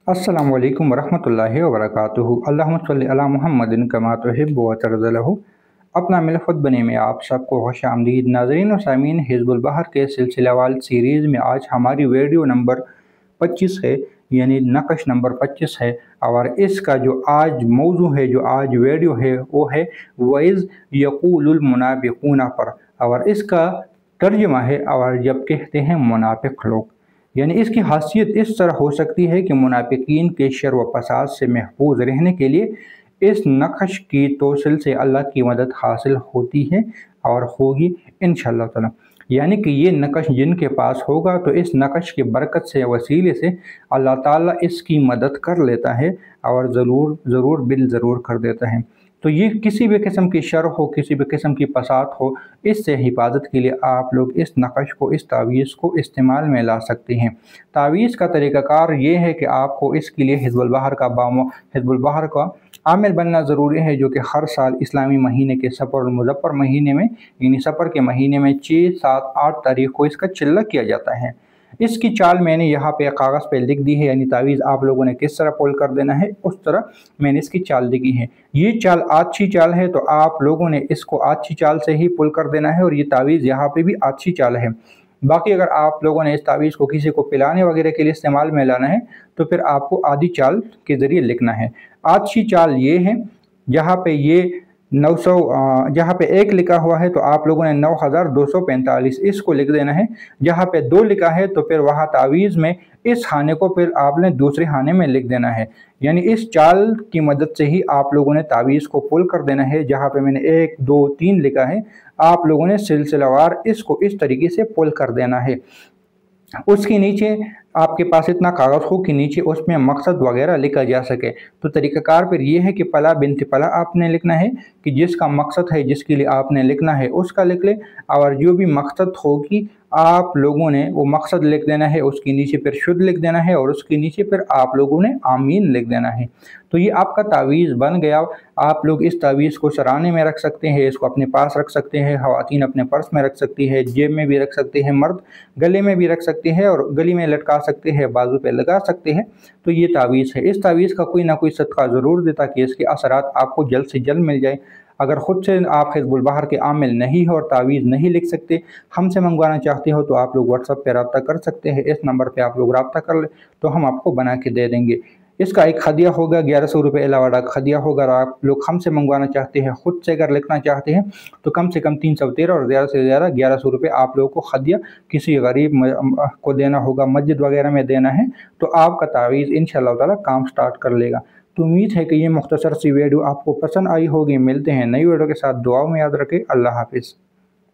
अस्सलामु अलैकुम वरहमतुल्लाहि वबरकातुहू। अल्लाहुम्मा सल्लि अला मुहम्मदिन कमा तुहिब्बु व तर्ज़लहू। अपना मिल खुद बने में आप सबको खुशामदीद। नाज़रीन व सामीन, हिज़्बुल बहर के सिलसिलावार सीरीज़ में आज हमारी वीडियो नंबर 25 है, यानी नक़श नंबर 25 है। और इसका जो आज मौजू है, जो आज वीडियो है, वो है वइज़ यक़ूलुल मुनाफ़िक़ून पर। और इसका तर्जुमा है और जब कहते हैं मुनाफ़िक़ लोग, यानी इसकी हासियत इस तरह हो सकती है कि मुनाफिकीन के शर व फसाद से महफूज रहने के लिए इस नक़श की तौसील से अल्लाह की मदद हासिल होती है और होगी इंशाअल्लाह ताला। यानी कि ये नक़श जिनके पास होगा तो इस नक़श की बरकत से वसीले से अल्लाह ताला इसकी मदद कर लेता है और ज़रूर बिल ज़रूर कर देता है। तो ये किसी भी किस्म की शर हो, किसी भी किस्म की फसाद हो, इससे हिफाजत के लिए आप लोग इस नक़श को, इस तावीज़ को इस्तेमाल में ला सकते हैं। तावीज़ का तरीक़ाकार ये है कि आपको इसके लिए हिज़्बुल बहर का आमिल बनना ज़रूरी है, जो कि हर साल इस्लामी महीने के सफ़र और मुज़फ़्फ़र महीने में, यानी सफ़र के महीने में 6, 7, 8 तारीख़ को इसका चिल्ला किया जाता है। इसकी चाल मैंने यहाँ पे कागज़ पे लिख दी है, यानी तावीज़ आप लोगों ने किस तरह पुल कर देना है उस तरह मैंने इसकी चाल लिखी है। ये चाल अच्छी चाल है, तो आप लोगों ने इसको अच्छी चाल से ही पुल कर देना है। और ये तावीज़ यहाँ पे भी अच्छी चाल है। बाकी अगर आप लोगों ने इस तावीज़ को किसी को पिलाने वगैरह के लिए इस्तेमाल में लाना है तो फिर आपको आधी चाल के ज़रिए लिखना है। अच्छी चाल ये है, जहाँ पे ये 900 जहाँ पे 1 लिखा हुआ है तो आप लोगों ने 9245 इसको लिख देना है। जहाँ पे 2 लिखा है तो फिर वहाँ तावीज़ में इस खाने को फिर आपने दूसरे खाने में लिख देना है। यानी इस चाल की मदद से ही आप लोगों ने तावीज़ को पुल कर देना है। जहाँ पे मैंने 1, 2, 3 लिखा है, आप लोगों ने सिलसिलावार इसको इस तरीके से पुल कर देना है। उसके नीचे आपके पास इतना कागज़ हो कि नीचे उसमें मकसद वगैरह लिखा जा सके। तो तरीक़ाकार फिर ये है कि पला बिन्त पला आपने लिखना है, कि जिसका मकसद है, जिसके लिए आपने लिखना है उसका लिख ले। और जो भी मकसद होगी आप लोगों ने वो मकसद लिख देना है, उसके नीचे फिर शुद्ध लिख देना है और उसके नीचे फिर आप लोगों ने आमीन लिख देना है। तो ये आपका तावीज़ बन गया। आप लोग इस तावीज़ को सराहने में रख सकते हैं, इसको अपने पास रख सकते हैं, ख़वातीन अपने पर्स में रख सकती है, जेब में भी रख सकते हैं, मर्द गले में भी रख सकते हैं और गली में लटका सकते हैं, बाजू पे लगा सकते हैं। तो ये तावीज़ है। इस तावीज़ का कोई ना कोई सदका ज़रूर दे ताकि इसके असरात आपको जल्द से जल्द मिल जाए। अगर ख़ुद से आप हिज़्बुल बहर के आमिल नहीं हो और तावीज़ नहीं लिख सकते, हमसे मंगवाना चाहते हो, तो आप लोग व्हाट्सएप पे रब्ता कर सकते हैं। इस नंबर पे आप लोग रब्ता कर ले तो हम आपको बना के दे देंगे। इसका एक हदिया होगा 1100 रुपये अलावा हदिया होगा। और आप लोग हमसे मंगवाना चाहते हैं, ख़ुद से अगर लिखना चाहते हैं तो कम से कम 313 और ज़्यादा से ज़्यादा 1100 रुपये आप लोगों को हदिया किसी गरीब को देना होगा, मस्जिद वगैरह में देना है, तो आपका तावीज़ इंशाअल्लाह ताला काम स्टार्ट कर लेगा। तो उम्मीद है कि ये मुख्तसर सी वीडियो आपको पसंद आई होगी। मिलते हैं नई वीडियो के साथ। दुआओं में याद रखें। अल्लाह हाफ़िज़।